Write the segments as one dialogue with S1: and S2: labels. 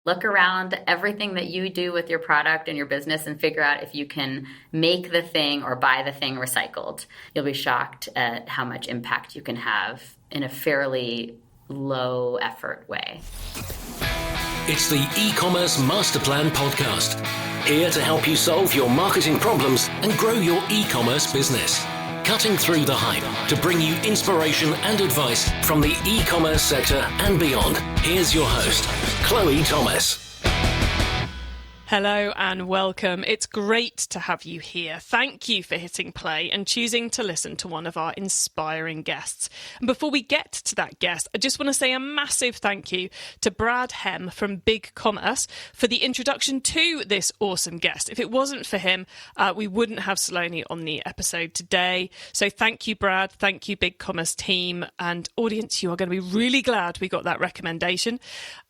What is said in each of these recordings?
S1: Look around everything that you do with your product and your business and figure out if you can make the thing or buy the thing recycled. You'll be shocked at how much impact you can have in a fairly low effort way.
S2: It's the e-commerce master plan podcast, here to help you solve your marketing problems and grow your e-commerce business. Cutting through the hype to bring you inspiration and advice from the e-commerce sector and beyond. Here's your host, Chloe Thomas.
S3: Hello and welcome. It's great to have you here. Thank you for hitting play and choosing to listen to one of our inspiring guests. And before we get to that guest, I just want to say a massive thank you to Brad Hem from BigCommerce for the introduction to this awesome guest. If it wasn't for him, we wouldn't have Saloni on the episode today. So thank you, Brad. Thank you, BigCommerce team and audience. You are going to be really glad we got that recommendation.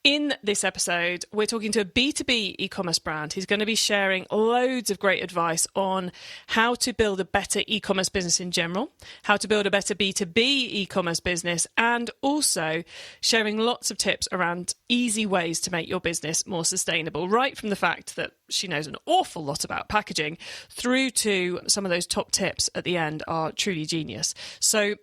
S3: In this episode, we're talking to a B2B e-commerce brand who's going to be sharing loads of great advice on how to build a better e-commerce business in general, how to build a better B2B e-commerce business, and also sharing lots of tips around easy ways to make your business more sustainable, right from the fact that she knows an awful lot about packaging through to some of those top tips at the end are truly genius. So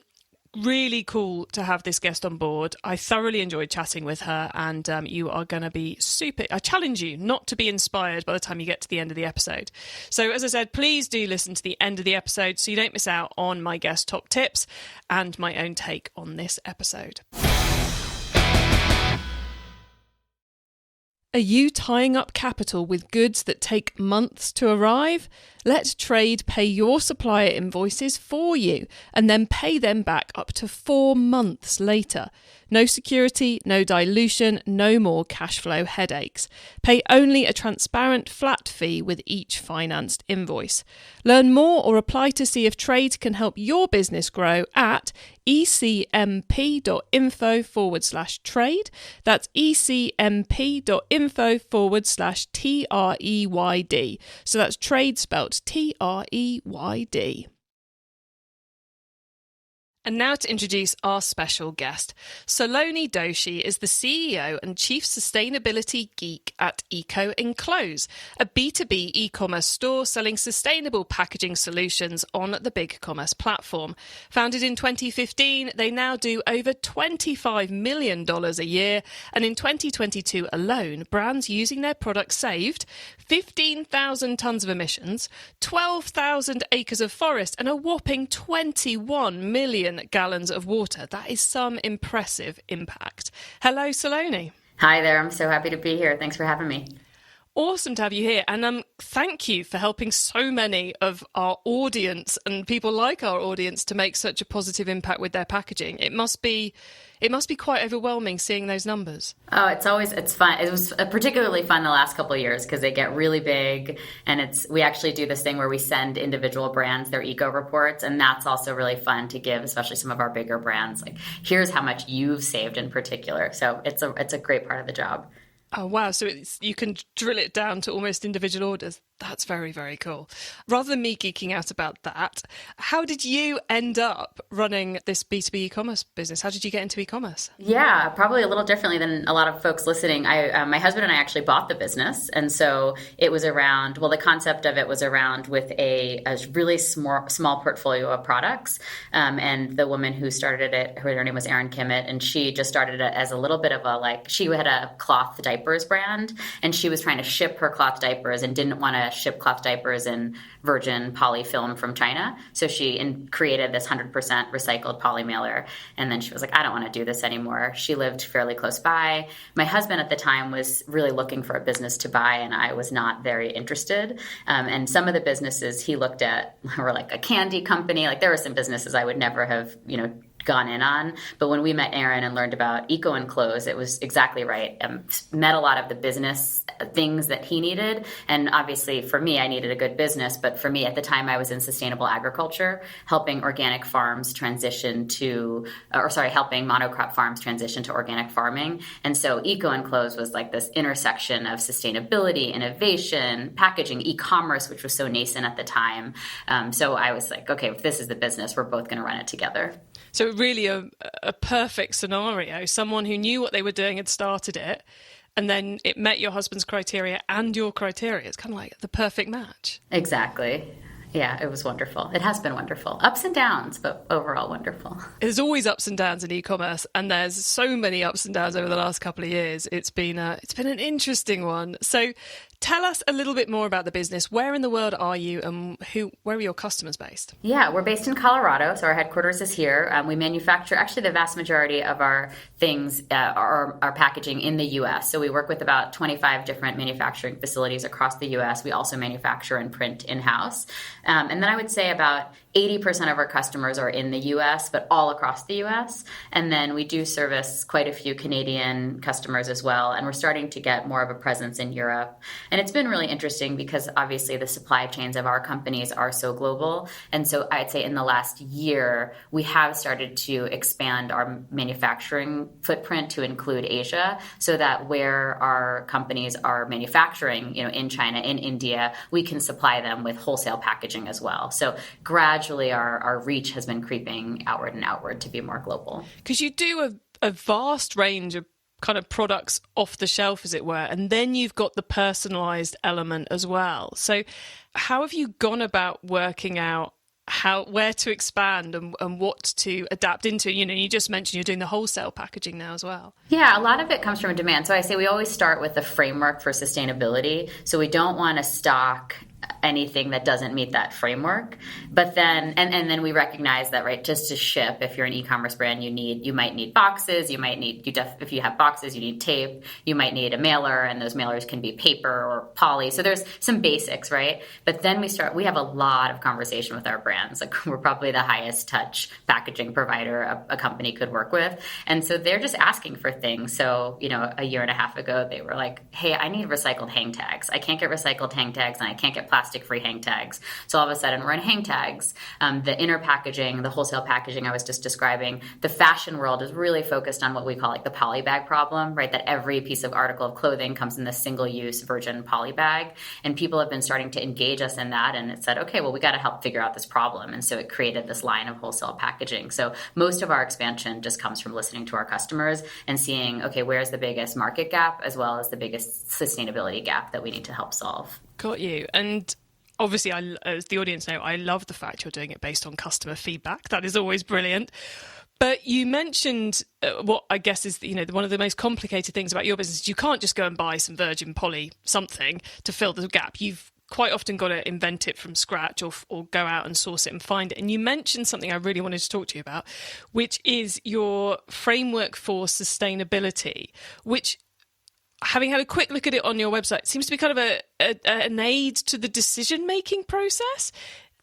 S3: really cool to have this guest on board. I thoroughly enjoyed chatting with her and you are going to be super... I challenge you not to be inspired by the time you get to the end of the episode. So as I said, please do listen to the end of the episode so you don't miss out on my guest top tips and my own take on this episode. Are you tying up capital with goods that take months to arrive? Let Trade pay your supplier invoices for you and then pay them back up to 4 months later. No security, no dilution, no more cash flow headaches. Pay only a transparent flat fee with each financed invoice. Learn more or apply to see if Trade can help your business grow at ecmp.info/trade. That's ecmp.info/TREYD. So that's trade spelt TREYD. And now to introduce our special guest. Saloni Doshi is the CEO and Chief Sustainability Geek at EcoEnclose, a B2B e-commerce store selling sustainable packaging solutions on the BigCommerce platform. Founded in 2015, they now do over $25 million a year, and in 2022 alone, brands using their products saved 15,000 tonnes of emissions, 12,000 acres of forest, and a whopping 21 million gallons of water. That is some impressive impact. Hello, Saloni.
S1: Hi there. I'm so happy to be here. Thanks for having me.
S3: Awesome to have you here. And thank you for helping so many of our audience and people like our audience to make such a positive impact with their packaging. It must be quite overwhelming seeing those numbers.
S1: Oh, it's fun. It was particularly fun the last couple of years because they get really big, and we actually do this thing where we send individual brands their eco reports, and that's also really fun to give, especially some of our bigger brands. Like, here's how much you've saved in particular. So it's a great part of the job.
S3: Oh, wow. So you can drill it down to almost individual orders. That's very, very cool. Rather than me geeking out about that, how did you end up running this B2B e-commerce business? How did you get into e-commerce?
S1: Yeah, probably a little differently than a lot of folks listening. My husband and I actually bought the business. And so it was around, the concept of it was around with a really small portfolio of products. And the woman who started it, her name was Erin Kimmett, and she just started it as a little bit of she had a cloth diapers brand, and she was trying to ship her cloth diapers and didn't want to ship cloth diapers in virgin poly film from China. So she created this 100% recycled poly mailer. And then she was like, I don't want to do this anymore. She lived fairly close by. My husband at the time was really looking for a business to buy, and I was not very interested. And some of the businesses he looked at were like a candy company. Like, there were some businesses I would never have, gone in on. But when we met Erin and learned about EcoEnclose, it was exactly right. Met a lot of the business things that he needed. And obviously for me, I needed a good business. But for me at the time, I was in sustainable agriculture, helping organic farms transition helping monocrop farms transition to organic farming. And so EcoEnclose was like this intersection of sustainability, innovation, packaging, e-commerce, which was so nascent at the time. So I was like, okay, if this is the business, we're both going to run it together.
S3: So really a perfect scenario. Someone who knew what they were doing had started it, and then it met your husband's criteria and your criteria. It's kind of like the perfect match.
S1: Exactly. Yeah, it was wonderful. It has been wonderful. Ups and downs, but overall wonderful.
S3: There's always ups and downs in e-commerce, and there's so many ups and downs over the last couple of years. It's been an interesting one. So tell us a little bit more about the business. Where in the world are you, and where are your customers based?
S1: Yeah, we're based in Colorado, so our headquarters is here. We manufacture actually the vast majority of our things, our packaging in the U.S. So we work with about 25 different manufacturing facilities across the U.S. We also manufacture and print in-house. And then I would say about 80% of our customers are in the U.S., but all across the U.S. And then we do service quite a few Canadian customers as well. And we're starting to get more of a presence in Europe. And it's been really interesting because obviously the supply chains of our companies are so global. And so I'd say in the last year, we have started to expand our manufacturing footprint to include Asia, so that where our companies are manufacturing, in China, in India, we can supply them with wholesale packaging as well. So gradually our reach has been creeping outward and outward to be more global.
S3: Because you do a vast range of kind of products off the shelf, as it were, and then you've got the personalized element as well. So how have you gone about working out where to expand and what to adapt into? You just mentioned you're doing the wholesale packaging now as well.
S1: Yeah, a lot of it comes from demand. So I say we always start with a framework for sustainability. So we don't want to stock anything that doesn't meet that framework. But then, and then we recognize that, right, just to ship, if you're an e-commerce brand, you might need boxes, if you have boxes, you need tape, you might need a mailer, and those mailers can be paper or poly. So there's some basics, right? But then we have a lot of conversation with our brands. Like, we're probably the highest touch packaging provider a company could work with. And so they're just asking for things. So, a year and a half ago, they were like, hey, I need recycled hang tags. I can't get recycled hang tags, and I can't get plastic-free hang tags. So all of a sudden we're in hang tags. The inner packaging, the wholesale packaging I was just describing, the fashion world is really focused on what we call like the poly bag problem, right? That every piece of article of clothing comes in this single-use virgin poly bag. And people have been starting to engage us in that. And it said, okay, well, we got to help figure out this problem. And so it created this line of wholesale packaging. So most of our expansion just comes from listening to our customers and seeing, okay, where's the biggest market gap as well as the biggest sustainability gap that we need to help solve.
S3: Got you. And obviously, as the audience know, I love the fact you're doing it based on customer feedback. That is always brilliant. But you mentioned what I guess is one of the most complicated things about your business. You can't just go and buy some virgin poly something to fill the gap. You've quite often got to invent it from scratch or go out and source it and find it. And you mentioned something I really wanted to talk to you about, which is your framework for sustainability, which, having had a quick look at it on your website, seems to be kind of an aid to the decision-making process.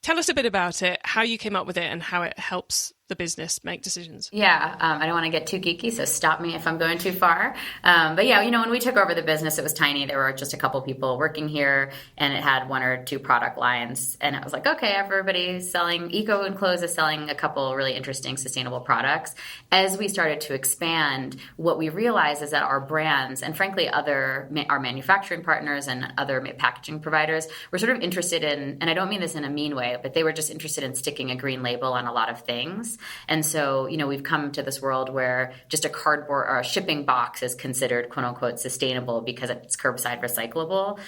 S3: Tell us a bit about it, how you came up with it, and how it helps the business make decisions.
S1: Yeah, I don't want to get too geeky, so stop me if I'm going too far. But yeah, when we took over the business, it was tiny. There were just a couple people working here, and it had one or two product lines. And it was like, okay, everybody's selling, EcoEnclose is selling a couple really interesting sustainable products. As we started to expand, what we realized is that our brands, and frankly, our manufacturing partners and other packaging providers, were sort of interested in, and I don't mean this in a mean way, but they were just interested in sticking a green label on a lot of things. And so, we've come to this world where just a cardboard or a shipping box is considered quote unquote sustainable because it's curbside recyclable.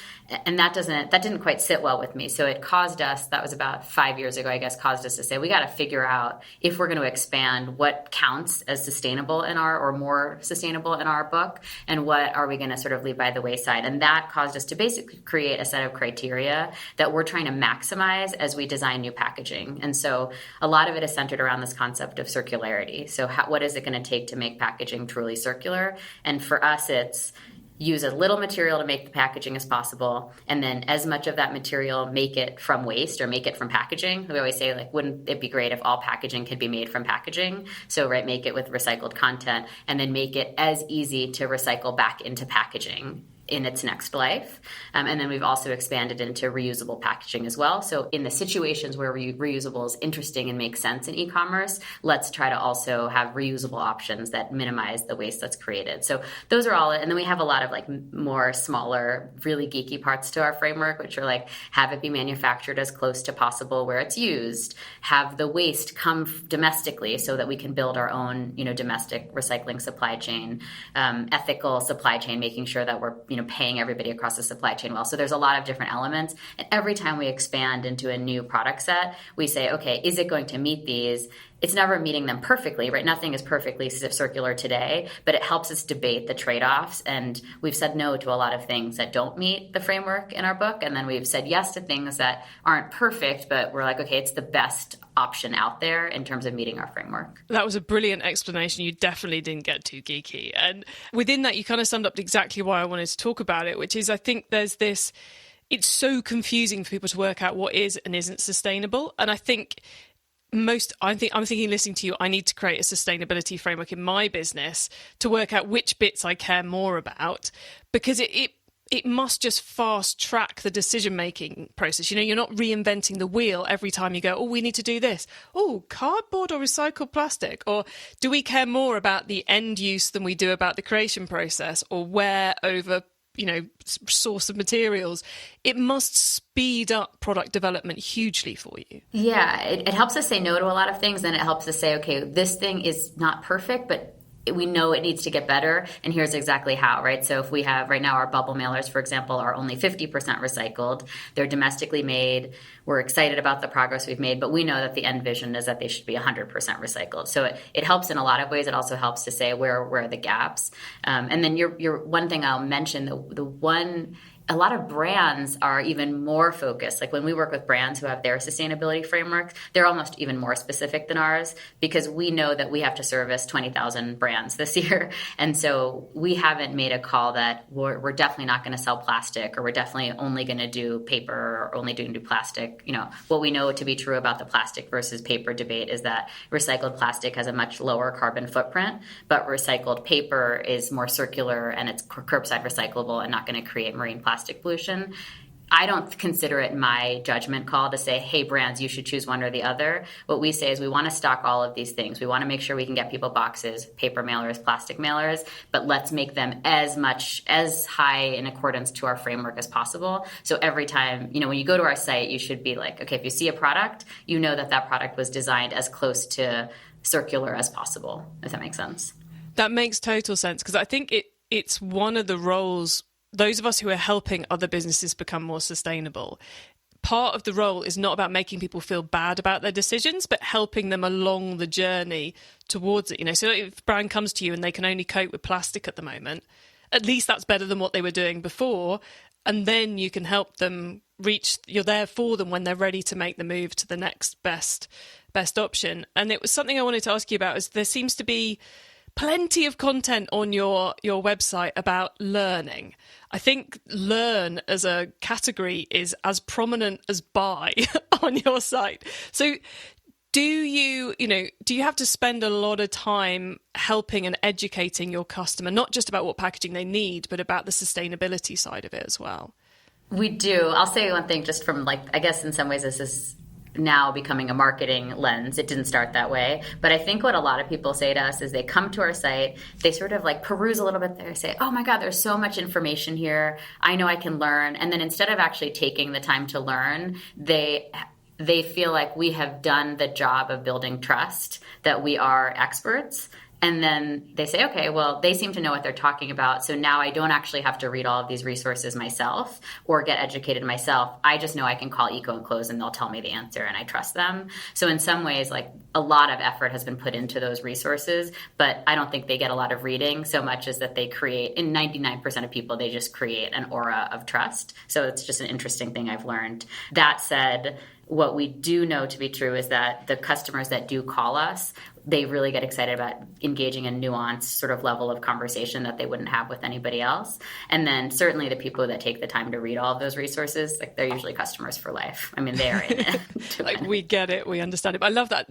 S1: And that didn't quite sit well with me. So it caused us, that was about 5 years ago, I guess, caused us to say, we got to figure out if we're going to expand what counts as sustainable or more sustainable in our book, and what are we going to sort of leave by the wayside. And that caused us to basically create a set of criteria that we're trying to maximize as we design new packaging. And so a lot of it is centered around this concept of circularity. So what is it going to take to make packaging truly circular? And for us, it's use as little material to make the packaging as possible, and then as much of that material make it from waste or make it from packaging. We always say, like, wouldn't it be great if all packaging could be made from packaging? So, right, make it with recycled content, and then make it as easy to recycle back into packaging in its next life. And then we've also expanded into reusable packaging as well. So in the situations where reusable is interesting and makes sense in e-commerce, let's try to also have reusable options that minimize the waste that's created. So those are all, and then we have a lot of like more smaller, really geeky parts to our framework, which are like have it be manufactured as close to possible where it's used, have the waste come domestically so that we can build our own, domestic recycling supply chain, ethical supply chain, making sure that we're, paying everybody across the supply chain well. So there's a lot of different elements. And every time we expand into a new product set, we say, okay, is it going to meet these? It's never meeting them perfectly, right? Nothing is perfectly circular today, but it helps us debate the trade-offs. And we've said no to a lot of things that don't meet the framework in our book. And then we've said yes to things that aren't perfect, but we're like, okay, it's the best option out there in terms of meeting our framework.
S3: That was a brilliant explanation. You definitely didn't get too geeky. And within that, you kind of summed up exactly why I wanted to talk about it, which is I think there's this, it's so confusing for people to work out what is and isn't sustainable. And I think I'm thinking, listening to you, I need to create a sustainability framework in my business to work out which bits I care more about, because it must just fast track the decision-making process. You're not reinventing the wheel every time you go, oh, we need to do this. Oh, cardboard or recycled plastic? Or do we care more about the end use than we do about the creation process, or where over source of materials? It must speed up product development hugely for you.
S1: Yeah, it helps us say no to a lot of things. And it helps us say, okay, this thing is not perfect, but we know it needs to get better, and here's exactly how, right? So if we have right now our bubble mailers, for example, are only 50% recycled. They're domestically made. We're excited about the progress we've made, but we know that the end vision is that they should be 100% recycled. So it helps in a lot of ways. It also helps to say where are the gaps. And then your one thing I'll mention, a lot of brands are even more focused. Like when we work with brands who have their sustainability frameworks, they're almost even more specific than ours, because we know that we have to service 20,000 brands this year. And so we haven't made a call that we're definitely not going to sell plastic, or we're definitely only going to do paper, or only going to do plastic. What we know to be true about the plastic versus paper debate is that recycled plastic has a much lower carbon footprint, but recycled paper is more circular and it's curbside recyclable and not going to create marine plastic pollution. I don't consider it my judgment call to say, hey, brands, you should choose one or the other. What we say is we want to stock all of these things. We want to make sure we can get people boxes, paper mailers, plastic mailers, but let's make them as high in accordance to our framework as possible. So every time, when you go to our site, you should be like, okay, if you see a product, you know that product was designed as close to circular as possible, if that makes sense.
S3: That makes total sense, because I think it's one of the roles, those of us who are helping other businesses become more sustainable, part of the role is not about making people feel bad about their decisions, but helping them along the journey towards it. So if a brand comes to you and they can only cope with plastic at the moment, at least that's better than what they were doing before. And then you can help them you're there for them when they're ready to make the move to the next best option. And it was something I wanted to ask you about, is there seems to be plenty of content on your website about learning. I think learn as a category is as prominent as buy on your site. So do you have to spend a lot of time helping and educating your customer, not just about what packaging they need, but about the sustainability side of it as well?
S1: We do. I'll say one thing just from I guess in some ways this is now becoming a marketing lens. It didn't start that way. But I think what a lot of people say to us is they come to our site, they sort of peruse a little bit there, say, oh my God, there's so much information here. I know I can learn. And then instead of actually taking the time to learn, they feel like we have done the job of building trust, that we are experts. And then they say, okay, well, they seem to know what they're talking about. So now I don't actually have to read all of these resources myself or get educated myself. I just know I can call EcoEnclose and they'll tell me the answer and I trust them. So in some ways, a lot of effort has been put into those resources, but I don't think they get a lot of reading so much as that they create, in 99% of people, they just create an aura of trust. So it's just an interesting thing I've learned. That said, what we do know to be true is that the customers that do call us, they really get excited about engaging in nuanced sort of level of conversation that they wouldn't have with anybody else. And then certainly the people that take the time to read all of those resources, they're usually customers for life. I mean, they are in it.
S3: We get it. We understand it. But I love that.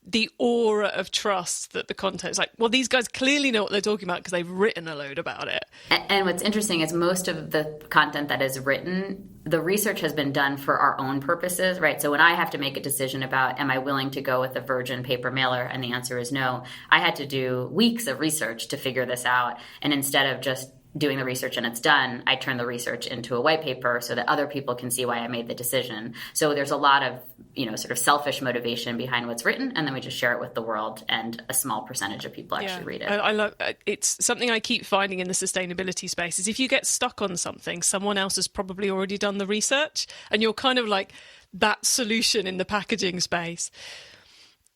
S3: the aura of trust that the content is like, well, these guys clearly know what they're talking about because they've written a load about it.
S1: And what's interesting is most of the content that is written, the research has been done for our own purposes, right? So when I have to make a decision about, am I willing to go with a virgin paper mailer? And the answer is no. I had to do weeks of research to figure this out. And instead of just doing the research and it's done, I turn the research into a white paper so that other people can see why I made the decision. So there's a lot of, sort of selfish motivation behind what's written, and then we just share it with the world, and a small percentage of people actually read it.
S3: I love it's something I keep finding in the sustainability space is if you get stuck on something, someone else has probably already done the research, and you're kind of like that solution in the packaging space.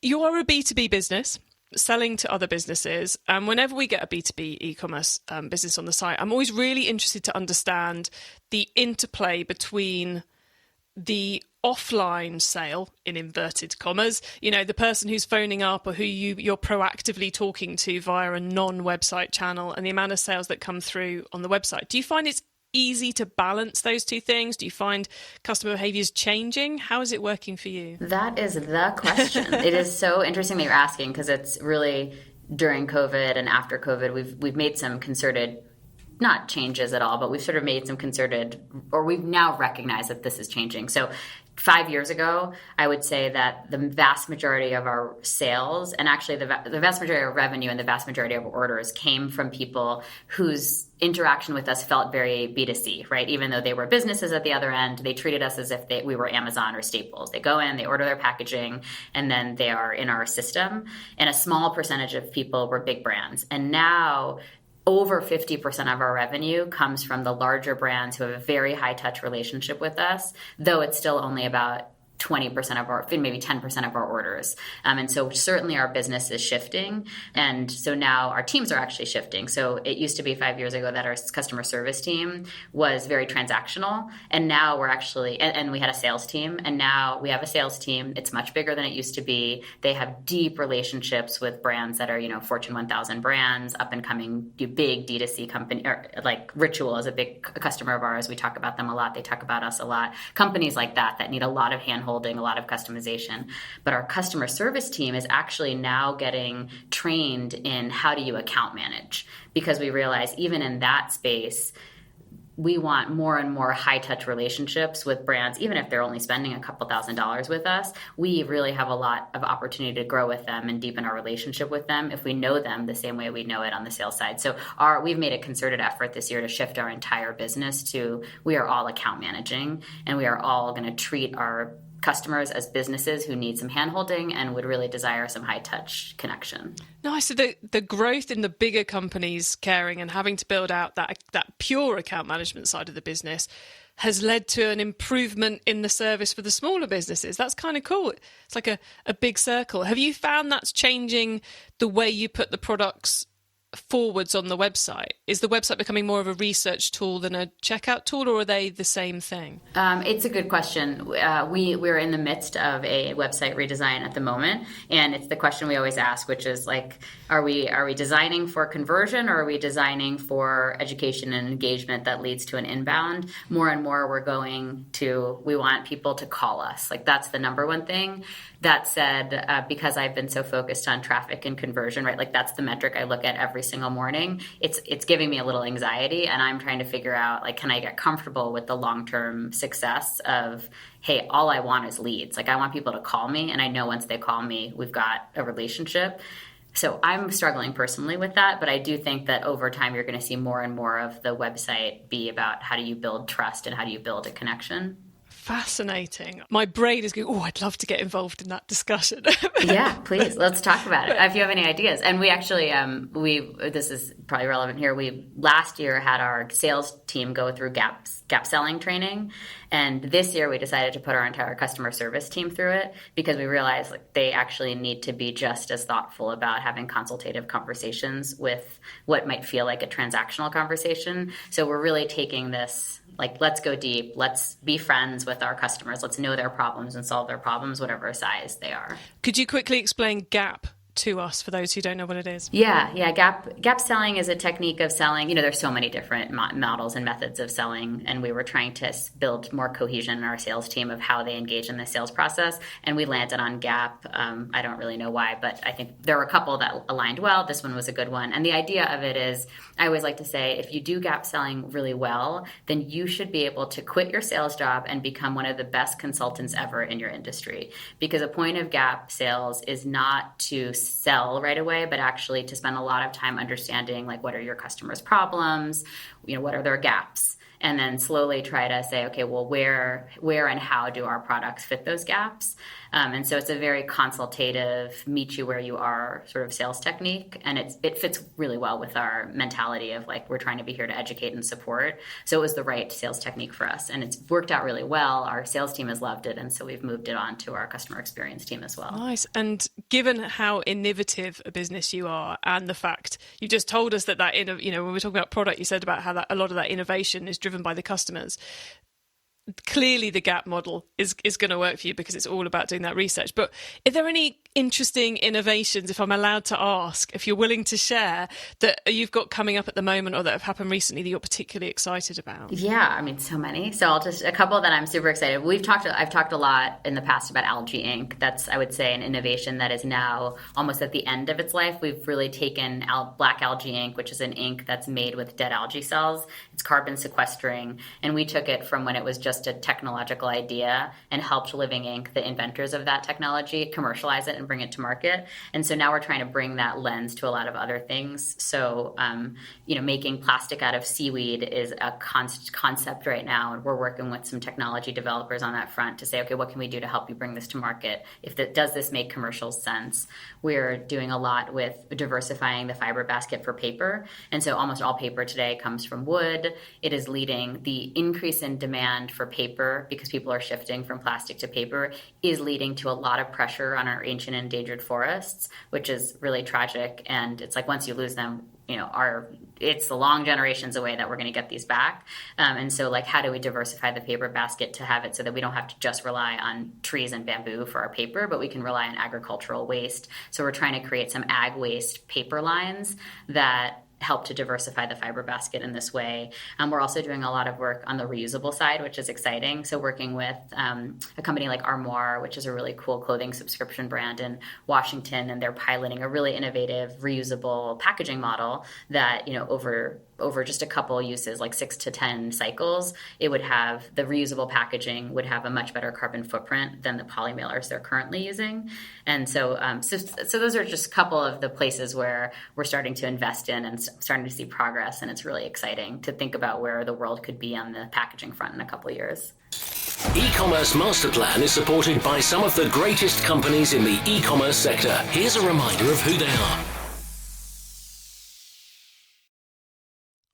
S3: You are a B2B business, selling to other businesses. And whenever we get a B2B e-commerce business on the site, I'm always really interested to understand the interplay between the offline sale, in inverted commas, the person who's phoning up or who you're proactively talking to via a non-website channel, and the amount of sales that come through on the website. Do you find it's easy to balance those two things? Do you find customer behaviors changing? How is it working for you?
S1: That is the question. It is so interesting that you're asking, because it's really during COVID and after COVID, we've made some concerted, not changes at all, but we've sort of made some concerted, or we've now recognized that this is changing. So 5 years ago, I would say that the vast majority of our sales, and actually the vast majority of revenue and the vast majority of orders, came from people whose interaction with us felt very B2C, right? Even though they were businesses at the other end, they treated us as if we were Amazon or Staples. They go in, they order their packaging, and then they are in our system. And a small percentage of people were big brands. And now over 50% of our revenue comes from the larger brands who have a very high touch relationship with us, though it's still only about 20% of our, maybe 10% of our orders. And so certainly our business is shifting. And so now our teams are actually shifting. So it used to be 5 years ago that our customer service team was very transactional. And now we're actually, and we had a sales team, and now we have a sales team. It's much bigger than it used to be. They have deep relationships with brands that are, Fortune 1000 brands, up and coming, big D2C company, or like Ritual is a big customer of ours. We talk about them a lot. They talk about us a lot. Companies like that need a lot of hand holding, a lot of customization. But our customer service team is actually now getting trained in how do you account manage, because we realize even in that space, we want more and more high-touch relationships with brands, even if they're only spending a couple $1,000s with us. We really have a lot of opportunity to grow with them and deepen our relationship with them if we know them the same way we know it on the sales side. So we've made a concerted effort this year to shift our entire business to, we are all account managing, and we are all going to treat our customers as businesses who need some handholding and would really desire some high-touch connection.
S3: Nice. So the growth in the bigger companies caring and having to build out that pure account management side of the business has led to an improvement in the service for the smaller businesses. That's kind of cool. It's like a big circle. Have you found that's changing the way you put the products forwards on the website? Is the website becoming more of a research tool than a checkout tool, or are they the same thing?
S1: It's a good question. We're in the midst of a website redesign at the moment, and it's the question we always ask, which is like, are we designing for conversion, or are we designing for education and engagement that leads to an inbound? More and more we're going to, we want people to call us. Like, that's the number one thing. That said, because I've been so focused on traffic and conversion, right? Like, that's the metric I look at every single morning. It's giving me a little anxiety, and I'm trying to figure out, like, can I get comfortable with the long-term success of, hey, all I want is leads. Like, I want people to call me, and I know once they call me, we've got a relationship. So I'm struggling personally with that, but I do think that over time you're going to see more and more of the website be about how do you build trust and how do you build a connection.
S3: Fascinating. My brain is going, oh, I'd love to get involved in that discussion.
S1: Yeah, please. Let's talk about it. If you have any ideas. And we actually, this is probably relevant here. We last year had our sales team go through gap selling training. And this year we decided to put our entire customer service team through it, because we realized, like, they actually need to be just as thoughtful about having consultative conversations with what might feel like a transactional conversation. So we're really taking this, like, let's go deep. Let's be friends with our customers. Let's know their problems and solve their problems, whatever size they are.
S3: Could you quickly explain gap to us for those who don't know what it is?
S1: Yeah. Gap selling is a technique of selling. There's so many different models and methods of selling, and we were trying to build more cohesion in our sales team of how they engage in the sales process, and we landed on Gap. I don't really know why, but I think there were a couple that aligned well. This one was a good one, and the idea of it is, I always like to say, if you do Gap selling really well, then you should be able to quit your sales job and become one of the best consultants ever in your industry, because a point of Gap sales is not to sell right away, but actually to spend a lot of time understanding, like, what are your customers' problems, what are their gaps, and then slowly try to say, okay, well, where and how do our products fit those gaps? And so it's a very consultative, meet you where you are sort of sales technique. And it fits really well with our mentality of, like, we're trying to be here to educate and support. So it was the right sales technique for us. And it's worked out really well. Our sales team has loved it. And so we've moved it on to our customer experience team as well.
S3: Nice. And given how innovative a business you are, and the fact you just told us that when we're talking about product, you said about how that a lot of that innovation is driven by the customers. Clearly the Gap model is going to work for you because it's all about doing that research. But are there any interesting innovations, if I'm allowed to ask, if you're willing to share, that you've got coming up at the moment or that have happened recently that you're particularly excited about?
S1: Yeah, so many. So I'll just, a couple that I'm super excited. I've talked a lot in the past about algae ink. That's, I would say, an innovation that is now almost at the end of its life. We've really taken black algae ink, which is an ink that's made with dead algae cells. It's carbon sequestering. And we took it from when it was just a technological idea and helped Living Ink, the inventors of that technology, commercialize it and bring it to market. And so now we're trying to bring that lens to a lot of other things. So, making plastic out of seaweed is a concept right now. And we're working with some technology developers on that front to say, okay, what can we do to help you bring this to market? Does this make commercial sense? We're doing a lot with diversifying the fiber basket for paper. And so almost all paper today comes from wood. It is leading the increase in demand for paper, because people are shifting from plastic to paper, is leading to a lot of pressure on our ancient endangered forests, which is really tragic. And it's like, once you lose them, it's the long generations away that we're going to get these back. And so, like, how do we diversify the paper basket to have it so that we don't have to just rely on trees and bamboo for our paper, but we can rely on agricultural waste? So we're trying to create some ag waste paper lines that help to diversify the fiber basket in this way. We're also doing a lot of work on the reusable side, which is exciting. So working with a company like Armoire, which is a really cool clothing subscription brand in Washington, and they're piloting a really innovative reusable packaging model that, over just a couple uses, like 6 to 10 cycles, the reusable packaging would have a much better carbon footprint than the polymailers they're currently using. And so those are just a couple of the places where we're starting to invest in and starting to see progress. And it's really exciting to think about where the world could be on the packaging front in a couple of years.
S2: E-commerce Master Plan is supported by some of the greatest companies in the e-commerce sector. Here's a reminder of who they are.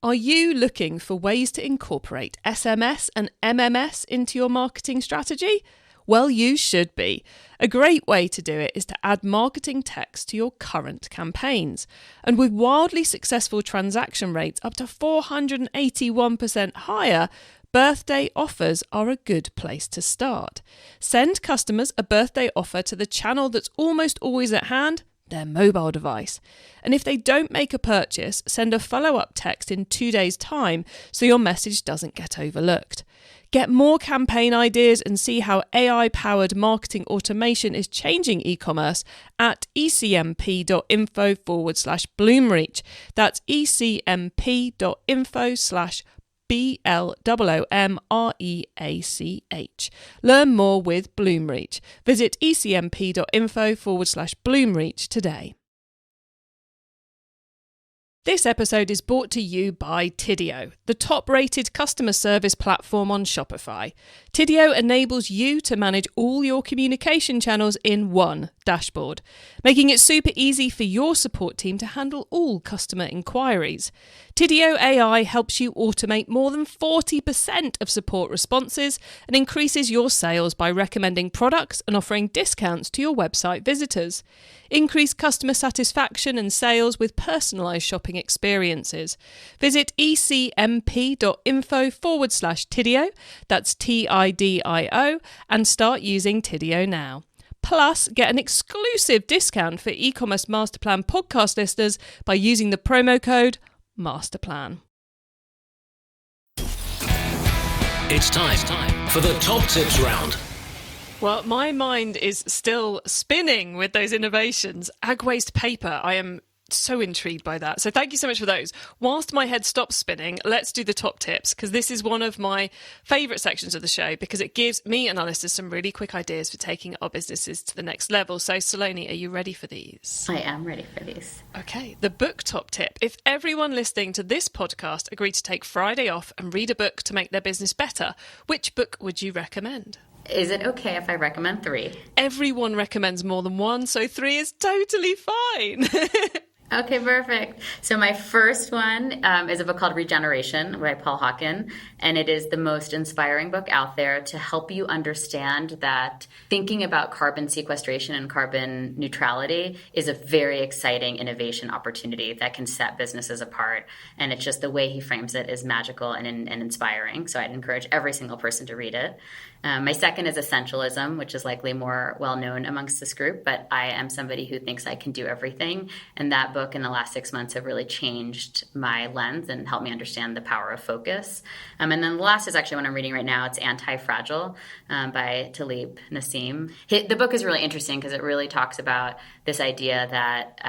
S3: Are you looking for ways to incorporate SMS and MMS into your marketing strategy? Well, you should be. A great way to do it is to add marketing text to your current campaigns. And with wildly successful transaction rates up to 481% higher, birthday offers are a good place to start. Send customers a birthday offer to the channel that's almost always at hand, their mobile device. And if they don't make a purchase, send a follow-up text in 2 days' time so your message doesn't get overlooked. Get more campaign ideas and see how AI-powered marketing automation is changing e-commerce at ecmp.info/Bloomreach. That's ecmp.info/BLOOMREACH. Learn more with Bloomreach. Visit ecmp.info/Bloomreach today. This episode is brought to you by Tidio, the top-rated customer service platform on Shopify. Tidio enables you to manage all your communication channels in one dashboard, making it super easy for your support team to handle all customer inquiries. Tidio AI helps you automate more than 40% of support responses and increases your sales by recommending products and offering discounts to your website visitors. Increase customer satisfaction and sales with personalised shopping experiences. Visit ecmp.info/Tidio, that's TIDIO, and start using Tidio now. Plus, get an exclusive discount for e-commerce masterplan podcast listeners by using the promo code MASTERPLAN.
S2: It's time for the top tips round.
S3: Well, my mind is still spinning with those innovations. Ag waste paper, I am so intrigued by that. So thank you so much for those. Whilst my head stops spinning, let's do the top tips, because this is one of my favourite sections of the show because it gives me and our listeners some really quick ideas for taking our businesses to the next level. So Saloni, are you ready for these?
S1: I am ready for these.
S3: Okay, the book top tip. If everyone listening to this podcast agreed to take Friday off and read a book to make their business better, which book would you recommend?
S1: Is it okay if I recommend 3?
S3: Everyone recommends more than one, so 3 is totally fine.
S1: Okay, perfect. So my first one is a book called Regeneration by Paul Hawken, and it is the most inspiring book out there to help you understand that thinking about carbon sequestration and carbon neutrality is a very exciting innovation opportunity that can set businesses apart. And it's just the way he frames it is magical and inspiring. So I'd encourage every single person to read it. My second is Essentialism, which is likely more well-known amongst this group, but I am somebody who thinks I can do everything. And that book in the last 6 months have really changed my lens and helped me understand the power of focus. And then the last is actually one I'm reading right now. It's Anti-Fragile by Talib Nassim. The book is really interesting because it really talks about this idea that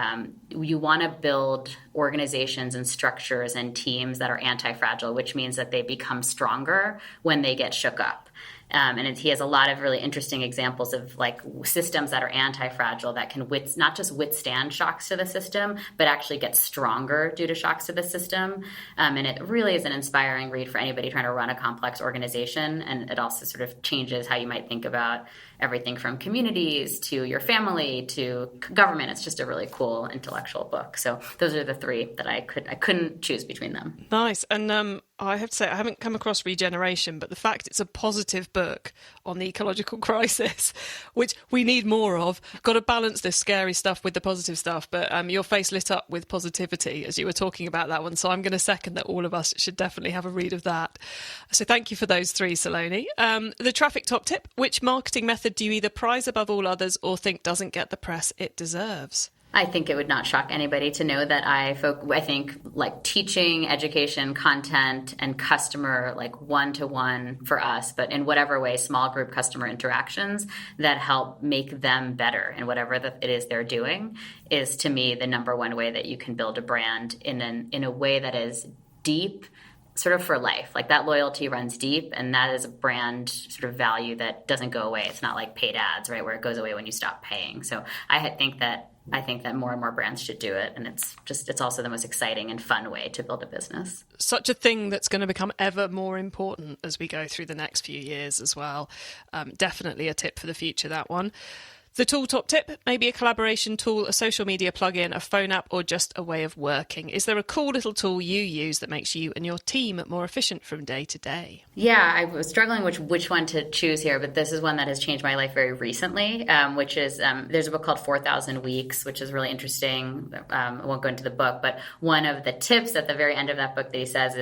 S1: you want to build organizations and structures and teams that are anti-fragile, which means that they become stronger when they get shook up. He has a lot of really interesting examples of like systems that are anti-fragile that can not just withstand shocks to the system, but actually get stronger due to shocks to the system. And it really is an inspiring read for anybody trying to run a complex organization. And it also sort of changes how you might think about everything from communities to your family to government. It's just a really cool intellectual book. So those are the 3 that I couldn't choose between them.
S3: Nice. And I have to say, I haven't come across Regeneration, but the fact it's a positive book on the ecological crisis, which we need more of, got to balance this scary stuff with the positive stuff. But your face lit up with positivity as you were talking about that one. So I'm going to second that all of us should definitely have a read of that. So thank you for those 3, Saloni. The traffic top tip, which marketing method do you either prize above all others or think doesn't get the press it deserves?
S1: I think it would not shock anybody to know that I think like teaching, education, content, and customer like one-to-one for us, but in whatever way, small group customer interactions that help make them better in whatever it is they're doing is to me the number one way that you can build a brand in a way that is deep, sort of for life. Like that loyalty runs deep, and that is a brand sort of value that doesn't go away. It's not like paid ads, right, where it goes away when you stop paying. So I think that more and more brands should do it, and it's also the most exciting and fun way to build a business.
S3: Such a thing that's going to become ever more important as we go through the next few years as well. Definitely a tip for the future, that one. The tool top tip, maybe a collaboration tool, a social media plugin, a phone app, or just a way of working. Is there a cool little tool you use that makes you and your team more efficient from day to day? Yeah,
S1: I was struggling which one to choose here, but this is one that has changed my life very recently, which is there's a book called 4,000 Weeks, which is really interesting. I won't go into the book, but one of the tips at the very end of that book that he says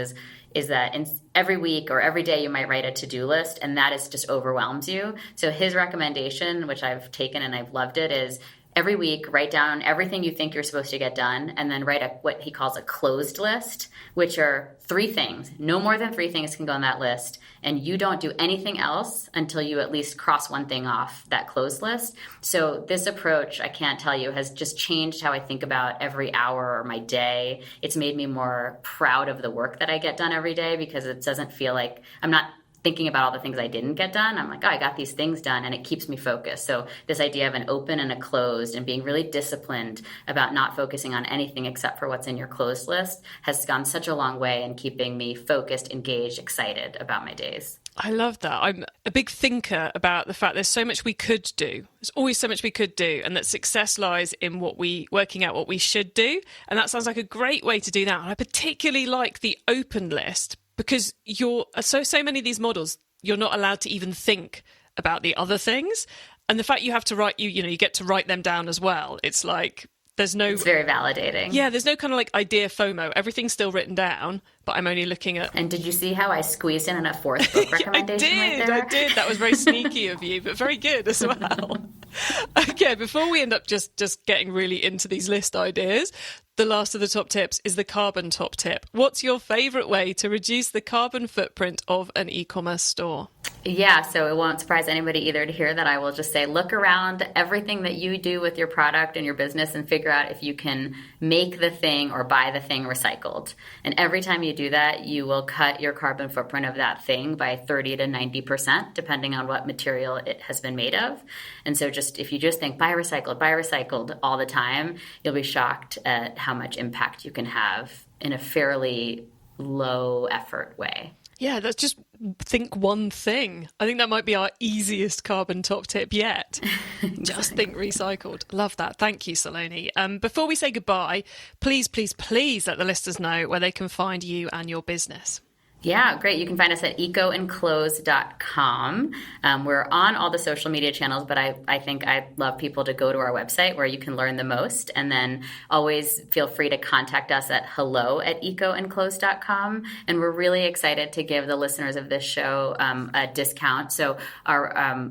S1: is that every week or every day you might write a to-do list, and that just overwhelms you. So his recommendation, which I've taken and I've loved it, is every week write down everything you think you're supposed to get done, and then write what he calls a closed list, which are 3 things. No more than 3 things can go on that list, and you don't do anything else until you at least cross one thing off that closed list. So this approach, I can't tell you, has just changed how I think about every hour or my day. It's made me more proud of the work that I get done every day because it doesn't feel like I'm not thinking about all the things I didn't get done. I'm like, oh, I got these things done, and it keeps me focused. So this idea of an open and a closed and being really disciplined about not focusing on anything except for what's in your closed list has gone such a long way in keeping me focused, engaged, excited about my days.
S3: I love that. I'm a big thinker about the fact there's so much we could do. There's always so much we could do, and that success lies in working out what we should do. And that sounds like a great way to do that. And I particularly like the open list, because you're so many of these models, you're not allowed to even think about the other things. And the fact you have to write, you get to write them down as well. It's like, it's
S1: very validating.
S3: Yeah, there's no kind of like idea FOMO. Everything's still written down, but I'm only looking at...
S1: And did you see how I squeezed in a 4th book recommendation right there?
S3: I did. That was very sneaky of you, but very good as well. Okay, before we end up just getting really into these list ideas, the last of the top tips is the carbon top tip. What's your favourite way to reduce the carbon footprint of an e-commerce store?
S1: Yeah, so it won't surprise anybody either to hear that I will just say, look around everything that you do with your product and your business and figure out if you can make the thing or buy the thing recycled. And every time you do that, you will cut your carbon footprint of that thing by 30 to 90%, depending on what material it has been made of. And so if you just think buy recycled all the time, you'll be shocked at how much impact you can have in a fairly low effort way.
S3: Yeah, let's just think one thing. I think that might be our easiest carbon top tip yet. Just think recycled. Love that. Thank you, Saloni. Before we say goodbye, please let the listeners know where they can find you and your business.
S1: Yeah, great. You can find us at ecoenclose.com. We're on all the social media channels, but I think I'd love people to go to our website where you can learn the most. And then always feel free to contact us at hello@ecoenclose.com. And we're really excited to give the listeners of this show a discount. So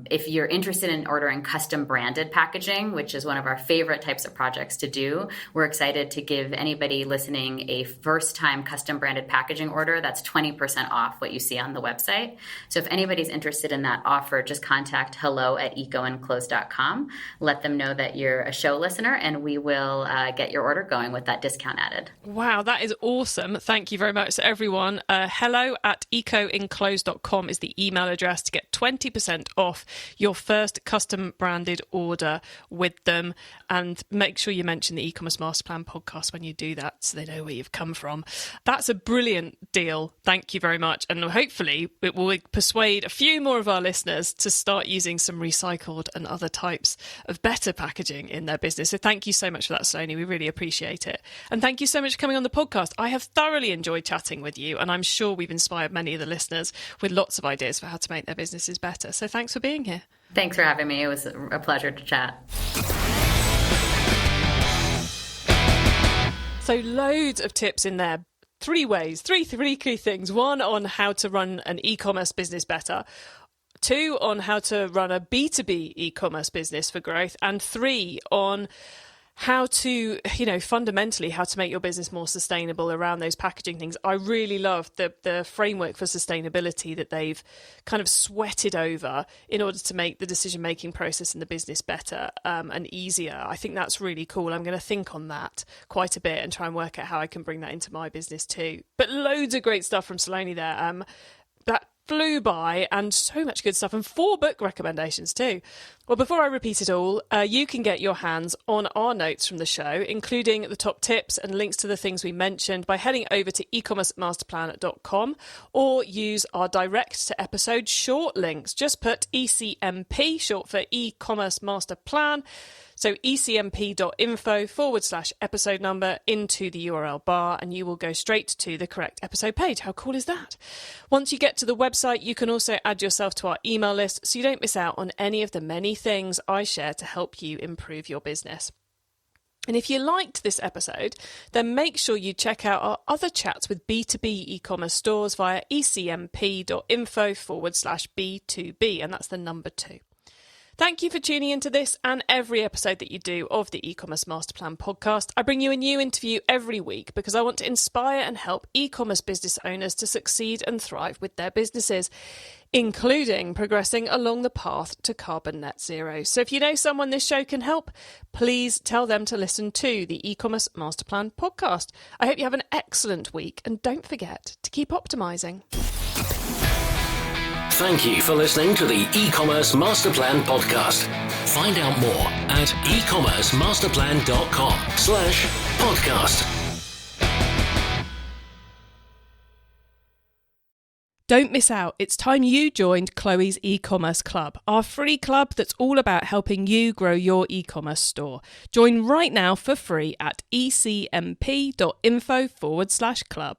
S1: if you're interested in ordering custom branded packaging, which is one of our favorite types of projects to do, we're excited to give anybody listening a first-time custom branded packaging order. That's 20% off what you see on the website. So if anybody's interested in that offer, just contact hello@ecoenclose.com. Let them know that you're a show listener, and we will get your order going with that discount added.
S3: Wow, that is awesome. Thank you very much. So everyone, hello@ecoenclose.com is the email address to get 20% off your first custom branded order with them. And make sure you mention the e-commerce master plan podcast when you do that so they know where you've come from. That's a brilliant deal. Thank you very much. And hopefully it will persuade a few more of our listeners to start using some recycled and other types of better packaging in their business. So thank you so much for that, Saloni. We really appreciate it. And thank you so much for coming on the podcast. I have thoroughly enjoyed chatting with you, and I'm sure we've inspired many of the listeners with lots of ideas for how to make their businesses better. So thanks for being here.
S1: Thanks for having me. It was a pleasure to chat.
S3: So loads of tips in there. Three key things. One, on how to run an e-commerce business better. Two, on how to run a B2B e-commerce business for growth. And three, on how to, fundamentally how to make your business more sustainable around those packaging things. I really love the framework for sustainability that they've kind of sweated over in order to make the decision-making process in the business better and easier. I think that's really cool. I'm going to think on that quite a bit and try and work out how I can bring that into my business too. But loads of great stuff from Saloni there. That flew by, and so much good stuff, and 4 book recommendations too. Well, before I repeat it all, you can get your hands on our notes from the show, including the top tips and links to the things we mentioned, by heading over to ecommercemasterplan.com or use our direct to episode short links. Just put ECMP, short for e-commerce master plan, so ecmp.info /episode number into the URL bar, and you will go straight to the correct episode page. How cool is that? Once you get to the website, you can also add yourself to our email list so you don't miss out on any of the many things I share to help you improve your business. And if you liked this episode, then make sure you check out our other chats with B2B e-commerce stores via ecmp.info /B2B, and that's the number 2. Thank you for tuning into this and every episode that you do of the e-commerce master plan podcast. I bring you a new interview every week because I want to inspire and help e-commerce business owners to succeed and thrive with their businesses, including progressing along the path to carbon net zero. So if you know someone this show can help, please tell them to listen to the e-commerce master plan podcast. I hope you have an excellent week, and don't forget to keep optimizing.
S2: Thank you for listening to the e-commerce master plan podcast. Find out more at ecommercemasterplan.com/podcast.
S3: Don't miss out. It's time you joined Chloe's e-commerce club, our free club that's all about helping you grow your e-commerce store. Join right now for free at ecmp.info /club.